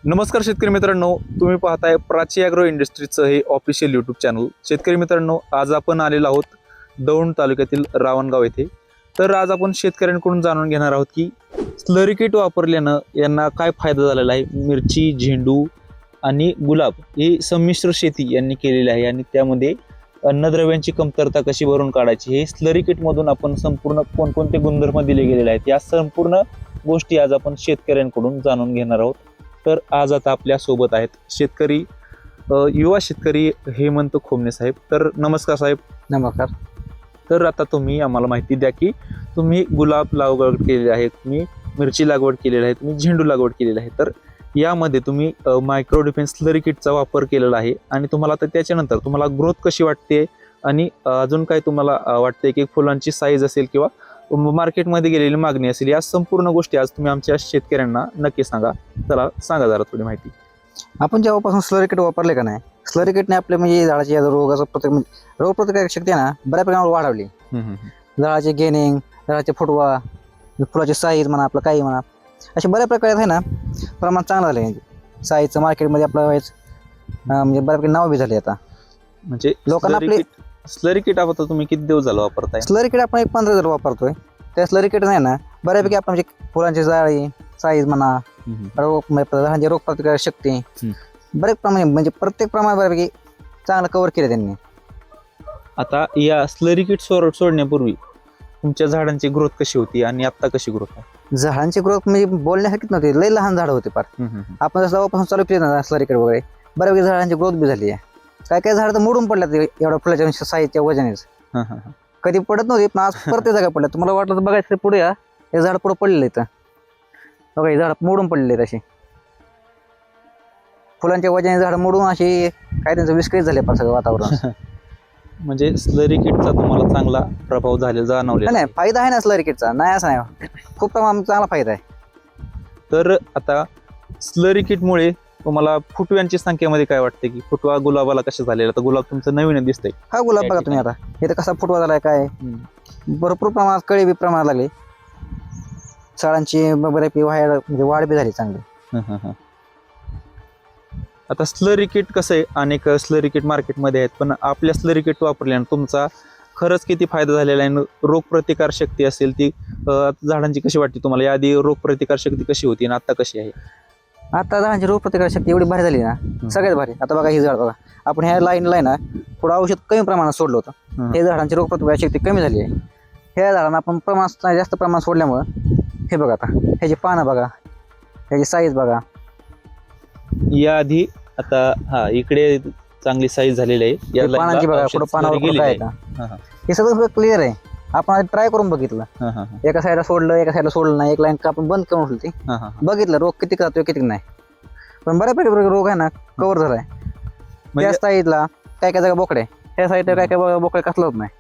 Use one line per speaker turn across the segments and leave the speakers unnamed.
नमस्कार शेतकरी मित्रांनो, तुम्ही पाहताय प्राची ॲग्रो इंडस्ट्रीजचं हे ऑफिशियल यूट्यूब चॅनल. शेतकरी मित्रांनो, आज आपण आलेलो आहोत दौंड तालुक्यातील रावणगाव येथे. तर आज आपण शेतकऱ्यांकडून जाणून घेणार आहोत की स्लरी किट वापरल्यानं यांना काय फायदा झालेला आहे. मिरची, झेंडू आणि गुलाब ही संमिश्र शेती यांनी केलेली आहे आणि त्यामध्ये अन्नद्रव्यांची कमतरता कशी भरून काढायची हे स्लरी किटमधून आपण संपूर्ण कोणकोणते गुणधर्म दिले गेलेले आहेत या संपूर्ण गोष्टी आज आपण शेतकऱ्यांकडून जाणून घेणार आहोत. तर आज आता आपल्या सोबत आहेत शेतकरी, युवा शेतकरी हेमंत खोमणे साहेब. तर नमस्कार साहेब.
नमस्कार.
तर आता तुम्ही आम्हाला माहिती द्या की तुम्ही गुलाब लागवड केलेली आहे, तुम्ही मिरची लागवड केलेली आहे, तुम्ही झेंडू लागवड केलेली आहे. तर यामध्ये तुम्ही मायक्रो डिफेन्स स्लरी किटचा वापर केलेला आहे आणि तुम्हाला आता त्याच्यानंतर तुम्हाला ग्रोथ कशी वाटते आणि अजून काय तुम्हाला वाटते की फुलांची साईज असेल किंवा मार्केटमध्ये गेलेली मागणी असेल, या संपूर्ण गोष्टी आज तुम्ही आमच्या शेतकऱ्यांना नक्की सांगा. चला सांगा जरा थोडी माहिती.
आपण जेव्हापासून स्लरी किट वापरले का नाही, स्लरी किटने आपले म्हणजे झाडाची रोगाचा रोगप्रतिकारक शक्ती आहे ना बऱ्या प्रमाणावर वाढवली. झाडाचे गेनिंग, झाडाचे फुटवा, फुलाची साईज म्हणा, आपलं काही म्हणा, असे बऱ्या प्रकारे आहे ना प्रमाण चांगलं झालं. साईजचं मार्केटमध्ये आपलं म्हणजे बऱ्यापैकी नाव बी झाले. आता
म्हणजे
लोकांना आपले
स्लरी किट आता तुम्ही किती दिवस झालं वापरताय?
स्लरी किट आपण 15 वापरतोय. त्या स्लरी किट नाही ना बऱ्यापैकी आपण म्हणजे फुलांची जाळी, साईज म्हणा, झाडांची रोगप्रतिकारक शक्ती बरेच प्रमाणे म्हणजे प्रत्येक प्रमाण बऱ्यापैकी चांगलं कव्हर केलं त्यांनी.
आता या स्लरी किट सोडण्यापूर्वी तुमच्या झाडांची ग्रोथ कशी होती आणि आता कशी ग्रोथ आहे?
झाडांची ग्रोथ म्हणजे बोलण्यासारखीच नव्हती, लई लहान झाडं होते फार. आपण जसं जेव्हापासून चालू केलं ना स्लरी किट वगैरे बऱ्यापैकी झाडांची ग्रोथ बी झाली आहे. काय काय झाडं तर मोडून पडल्यात एवढ्या फुलाच्या साईजच्या वजनेच. कधी पडत नव्हती पण आज प्रत्येक जागा पडल्या. तुम्हाला वाटलं तर बघायचं पुढे या, हे झाड पुढे पडलेलं इथं बघा, हे झाड मोडून पडलेले आहेत. अशी फुलांच्या वजने झाड मोडून अशी काय त्यांचं विस्कळीत झाले पार सगळं वातावरण.
म्हणजे स्लरी किटचा तुम्हाला चांगला प्रभाव जाणवला?
नाही, फायदा आहे ना स्लरी किटचा, नाही असं नाही, खूप चांगला फायदा आहे.
तर आता स्लरी किटमुळे तुम्हाला फुटव्यांची संख्येमध्ये काय वाटते की फुटवा गुलाबाला कशा झालेला? तर गुलाब तुमचं नवीन दिसतंय.
हा गुलाब बघा तुम्ही आता, हे तर कसा फुटवा झालाय, काय भरपूर प्रमाणात कळी बी प्रमाणात लागली, झाडांची बऱ्यापैकी म्हणजे वाढ बी झाली चांगली.
आता स्लरी किट कसं आहे, अनेक स्लरी किट मार्केटमध्ये आहेत, पण आपल्या स्लरी किट वापरल्यानं तुमचा खरंच किती फायदा झालेला आहे? रोगप्रतिकार शक्ती असेल ती झाडांची कशी वाटते तुम्हाला? याआधी रोगप्रतिकार शक्ती कशी होती आणि आता कशी आहे?
आता झाडांची रोगप्रतिकारक शक्ती एवढी भारी झाली ना, सगळ्यात भारी. आता बघा ही झाड बघा, आपण ह्या लाईनला ना थोडं औषध कमी प्रमाणात सोडलं होतं, हे झाडांची रोगप्रतिकारक शक्ती कमी झाली आहे. ह्या झाडांना आपण जास्त प्रमाणात सोडल्यामुळं हे बघा आता ह्याची पानं बघा, ह्याची साईज बघा.
याआधी आता इकडे चांगली साईज झालेली आहे,
पानांची बघा, पुढे पानावर काय का हे सगळं क्लिअर आहे. आपण ट्राय करून बघितलं, एका साईडला सोडलं, एका साईडला सोडलं नाही, एक लाईन आपण बंद करून ठेवली, बघितलं रोग किती करतोय किती नाही. पण बऱ्यापैकी रोग आहे ना कव्हर झालाय. त्या साईडला काय काय जागा बोकडे, ह्या साईडला काय काय बोकडे कसलं होत नाही.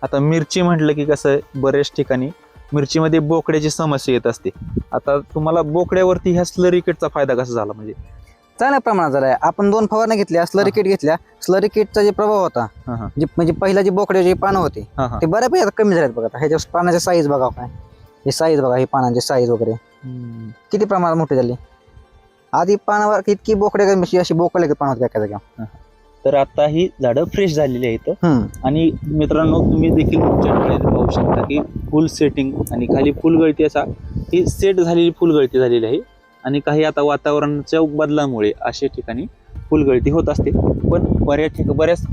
आता मिरची म्हटलं की कसं बऱ्याच ठिकाणी मिरचीमध्ये बोकड्याची समस्या येत असते. आता तुम्हाला बोकड्यावरती ह्या स्लरी किटचा फायदा कसा झाला? म्हणजे
चांगल्या प्रमाणात झालाय. आपण 2 फवारण्या घेतल्या, स्लरी किट घेतल्या, स्लरी किटचा जे प्रभाव होता म्हणजे पहिला जी बोकड्याची पानं होती ते बऱ्यापैकी आता कमी झालेत. बघा ह्याच्या पानाची साईज बघा, काय हे साईज बघा, हे पानांची साईज वगैरे किती प्रमाणात मोठी झाली. आधी पानावर इतकी बोकड्या अशी बोकडे पान होते काय जागा.
तर आता ही झाडं फ्रेश झालेली आहेत. आणि मित्रांनो, तुम्ही देखील तुमच्या डोळ्यात पाहू शकता की फुल सेटिंग आणि खाली फुलगळती असा ही सेट झालेली फुलगळती झालेली आहे. आणि काही आता वातावरणाच्या बदलामुळे अशा ठिकाणी फुलगळती होत असते, पण बऱ्याच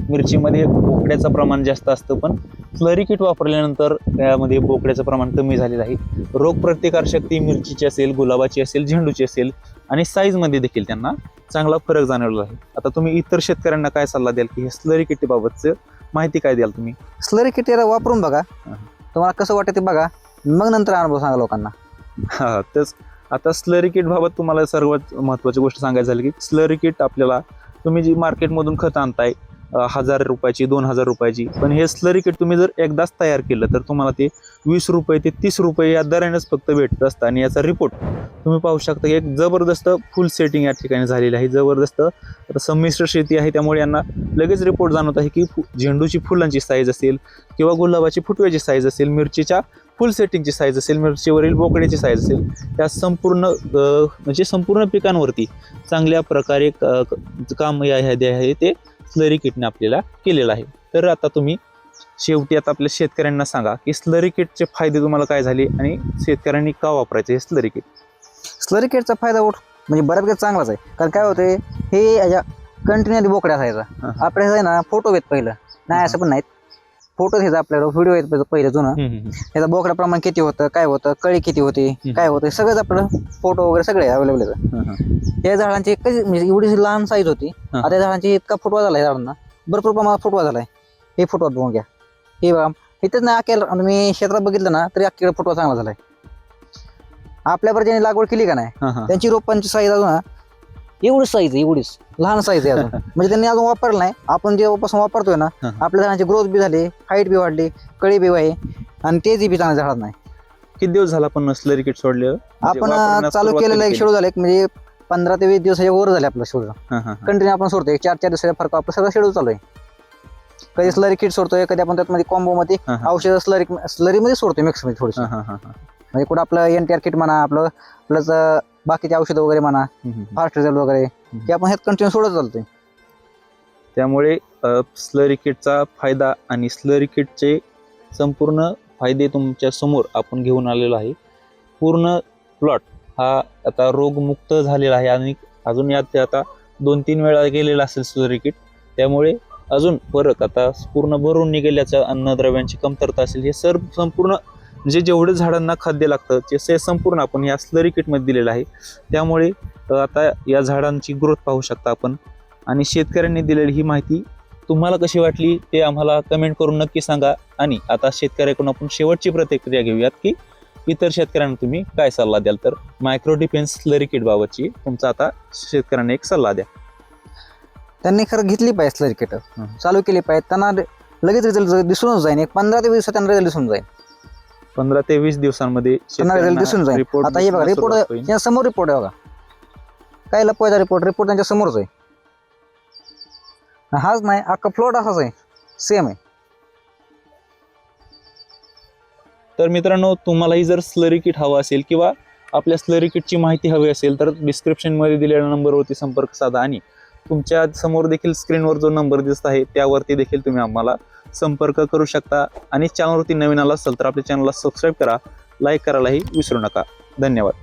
मिरचीमध्ये बोकड्याचं प्रमाण जास्त असतं. पण स्लरी किट वापरल्यानंतर त्यामध्ये बोकड्याचं प्रमाण कमी झालेलं आहे. रोगप्रतिकार शक्ती मिरचीची असेल, गुलाबाची असेल, झेंडूची असेल आणि साईजमध्ये देखील त्यांना चांगला फरक जाणवला आहे. आता तुम्ही इतर शेतकऱ्यांना काय सल्ला द्याल की हे स्लरी किटबाबतचं माहिती काय द्याल तुम्ही?
स्लरी किट वापरून बघा, तुम्हाला कसं वाटतं ते बघा, मग नंतर अनुभव सांगा लोकांना.
तेच आता स्लरी किट बाबत तुम्हाला सर्वात महत्त्वाची गोष्ट सांगायची झाली की स्लरी किट आपल्याला तुम्ही जी मार्केटमधून खत आणताय 1000 रुपयाची, 2000 रुपयाची, पण हे स्लरी किट तुम्ही जर एकदाच तयार केलं तर तुम्हाला ते 20 रुपये ते 30 रुपये या दरानेच फक्त भेटत असतं. आणि याचा रिपोर्ट तुम्ही पाहू शकता की एक जबरदस्त फुल सेटिंग या ठिकाणी झालेली आहे. जबरदस्त संमिश्र शेती आहे, त्यामुळे यांना लगेच रिपोर्ट जाणवत आहे की झेंडूची फुलांची साईज असेल किंवा गुलाबाची फुटव्याची साईज असेल, मिरचीच्या फुल सेटिंगची साईज असेल, मिरचीवरील बोकड्याची साईज असेल, या संपूर्ण म्हणजे संपूर्ण पिकांवरती चांगल्या प्रकारे काम ह्यामध्ये आहे ते स्लरी किटने आपल्याला केलेलं आहे. तर आता तुम्ही शेवटी आता आपल्या शेतकऱ्यांना सांगा की स्लरी किटचे फायदे तुम्हाला काय झाले आणि शेतकऱ्यांनी का वापरायचे हे स्लरी किट.
स्लरी किटचा फायदा म्हणजे बऱ्यापैकी चांगलाच आहे. कारण काय होते, हे कंटिन्युअली बोकड्या असायचा आपल्या आहे ना, फोटो घेत पहिलं नाही असं पण नाहीत, फोटो घ्यायचा आपल्याला, व्हिडिओ येत पहिलं जुनं, त्याचा बोकडा प्रमाण किती होतं, काय होतं, कळी किती होती, काय होतं, सगळंच आपलं फोटो वगैरे सगळे अवेलेबल आहेत. त्या झाडांची एकच म्हणजे एवढी लहान साईज होती, आता त्या झाडांची इतका फुटवा झालाय, झाडांना भरपूर प्रमाणात फुटवा झालाय. हे फुटवा बघून घ्या, हे बघा इथेच नाही अख्या मी क्षेत्रात बघितलं ना तरी अख्खीकडे फुटवा चांगला झालाय. आपल्यावर ज्यांनी लागवड केली का नाही त्यांची रोपांची साईज अजून एवढीच साईज आहे, एवढीच लहान साईज आहे अजून. म्हणजे त्यांनी अजून वापरलं नाही, आपण जेव्हापासून वापरतोय ना आपल्या झाडांची ग्रोथ बी झाली, हाईट बी वाढली, कळी बी आहे आणि तेजी बी चांगल्या झाडात नाही.
किती दिवस झाला आपण स्लरी किट सोडलं?
आपण चालू केलेलं एक शेड्यूल झालं, म्हणजे 15 ते 20 दिवसाच्या वर झाले आपलं शेड्यूल. कंटिन्यू आपण सोडतोय, 4-4 दिवसाचा फरक आपलं सगळं शेड्यूल चालू आहे. कधी स्लरी किट सोडतोय, कधी आपण त्यामध्ये कॉम्बो मध्ये औषध स्लरी मध्ये सोडतोय मिक्स मध्ये थोडीशी. म्हणजे कुठं आपलं NTR किट म्हणा, आपलं प्लस बाकीचे औषध वगैरे म्हणा, फास्ट रिझल्ट वगैरे, ते आपण हे कंटिन्यू सोडत चालतोय.
त्यामुळे स्लरी किटचा फायदा आणि स्लरी किटचे संपूर्ण फायदे तुमच्या समोर आपण घेऊन आलेलो आहे. पूर्ण प्लॉट हा आता रोगमुक्त झालेला आहे आणि अजून यात आता 2-3 वेळा गेलेला असेल स्लरी किट, त्यामुळे अजून फरक आता पूर्ण भरून निघेल्याचं अन्नद्रव्यांची कमतरता असेल, हे संपूर्ण म्हणजे जेवढे झाडांना खाद्य लागतं ते संपूर्ण आपण या स्लरी किटमध्ये दिलेलं आहे. त्यामुळे आता या झाडांची ग्रोथ पाहू शकता आपण. आणि शेतकऱ्यांनी दिलेली ही माहिती तुम्हाला कशी वाटली ते आम्हाला कमेंट करून नक्की सांगा. आणि आता शेतकऱ्याकडून आपण शेवटची प्रतिक्रिया घेऊयात की इतर शेतकऱ्यांना तुम्ही काय सल्ला द्याल. तर मायक्रो डिफेन्स स्लरी किट बाबतची तुमचा आता शेतकऱ्यांना एक सल्ला द्या.
त्यांनी खरं घेतली पाहिजे स्लरी किट, चालू केली पाहिजे, त्यांना लगेच रिझल्ट दिसूनच जाईल. एक 15 ते 20 दिवसात त्यांना रिझल्ट दिसून जाईल.
15 ते 20 दिवसांमध्ये
रिझल्ट दिसून जाईल. आता हे बघा रिपोर्ट त्यांच्या समोर रिपोर्ट आहे बघा, काय लपवायचा रिपोर्ट त्यांच्या समोरच आहे. हाच नाही, अख्खा प्लॉट असाच आहे, सेम आहे.
तर मित्रांनो, तुम्हालाही जर स्लरी किट हवं असेल किंवा आपल्या स्लरी किटची माहिती हवी असेल तर डिस्क्रिप्शनमध्ये दिलेल्या नंबरवरती संपर्क साधा आणि तुमच्या समोर देखील स्क्रीनवर जो नंबर दिसत आहे त्यावरती देखील तुम्ही आम्हाला संपर्क करू शकता. आणि चॅनलवरती नवीन आला असेल तर आपल्या चॅनलला सबस्क्राईब करा, लाईक करायलाही विसरू नका. धन्यवाद.